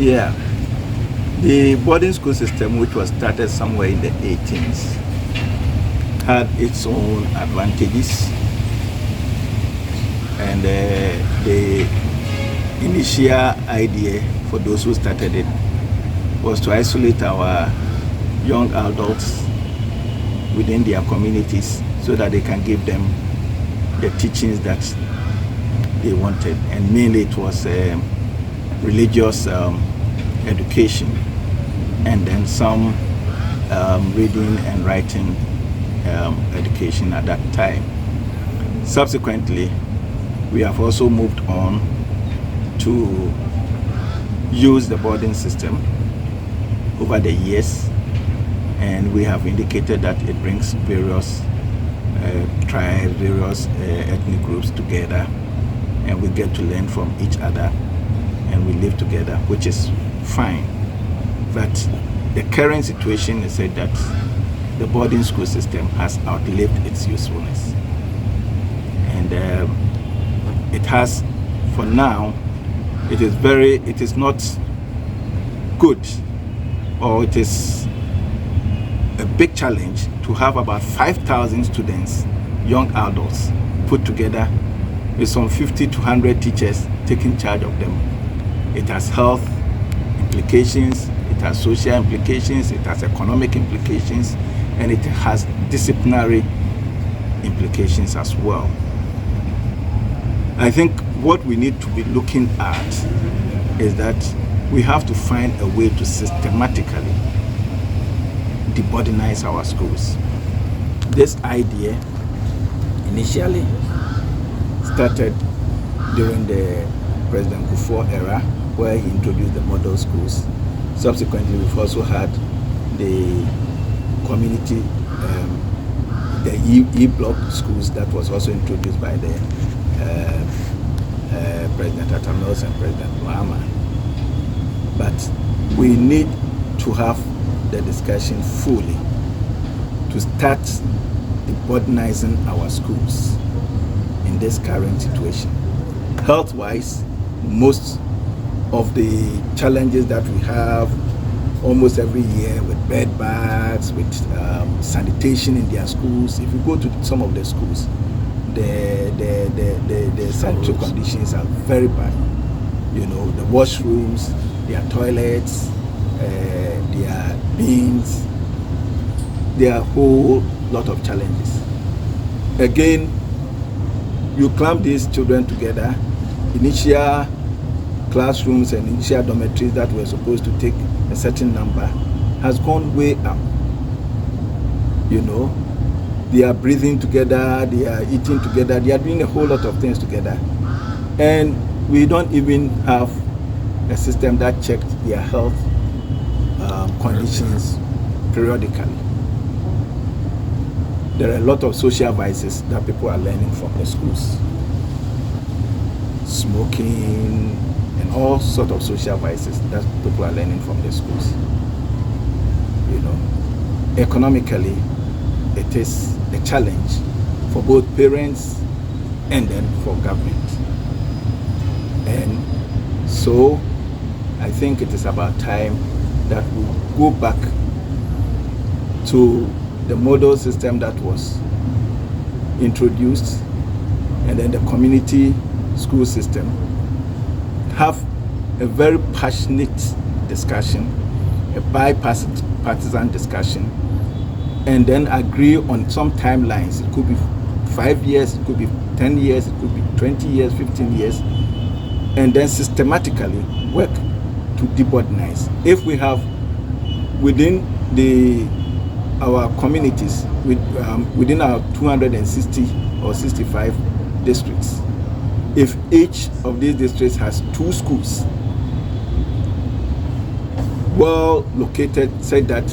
Yeah. The boarding school system, which was started somewhere in the 18s, had its own advantages. And the initial idea for those who started it was to isolate our young adults within their communities so that they can give them the teachings that they wanted. And mainly it was religious education, and then some reading and writing education at that time. Subsequently, we have also moved on to use the boarding system over the years, and we have indicated that it brings various tribes, various ethnic groups together, and we get to learn from each other, and we live together, which is fine. But the current situation is that the boarding school system has outlived its usefulness, and it has, for now, it is not good, or it is a big challenge to have about 5,000 students, young adults, put together with some 50 to 100 teachers taking charge of them. It has health implications, it has social implications, it has economic implications, and it has disciplinary implications as well. I think what we need to be looking at is that we have to find a way to systematically deboardinize our schools. This idea initially started during the President Kufuor era, where he introduced the model schools. Subsequently, we've also had the community, the E-block schools that was also introduced by the President Atamils and President Mahama. But we need to have the discussion fully to start deboardinizing our schools in this current situation. Health-wise, most of the challenges that we have almost every year with bed bugs, with sanitation in their schools. If you go to some of the schools, the sanitary conditions are very bad. You know, the washrooms, their toilets, their bins, there are a whole lot of challenges. Again, you clamp these children together, initial classrooms and initial dormitories that were supposed to take a certain number has gone way up. You know, they are breathing together, they are eating together, they are doing a whole lot of things together. And we don't even have a system that checks their health conditions periodically. There are a lot of social vices that people are learning from the schools. Smoking and all sorts of social vices that people are learning from the schools. You know, economically, it is a challenge for both parents and then for government. And so I think it is about time that we go back to the model system that was introduced, and then the community school system, have a very passionate discussion, a bipartisan discussion, and then agree on some timelines. It could be 5 years, it could be 10 years, it could be 20 years, 15 years, and then systematically work to deboardinize. If we have within our communities, within our 260 or 65 districts, if each of these districts has 2 schools, well located, said that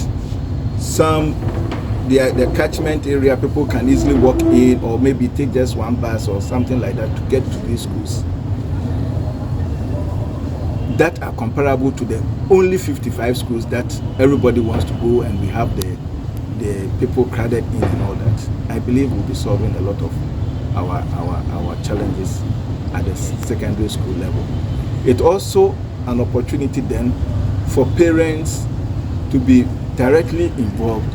the catchment area, people can easily walk in, or maybe take just one bus or something like that to get to these schools that are comparable to the only 55 schools that everybody wants to go, and we have the people crowded in and all that. I believe we'll be solving a lot of our challenges at the secondary school level. It also an opportunity then for parents to be directly involved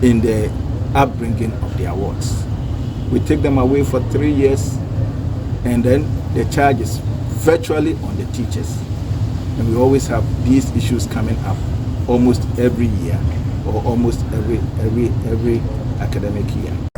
in the upbringing of their wards. We take them away for 3 years, and then the charge is virtually on the teachers. And we always have these issues coming up almost every year, or almost every academic year.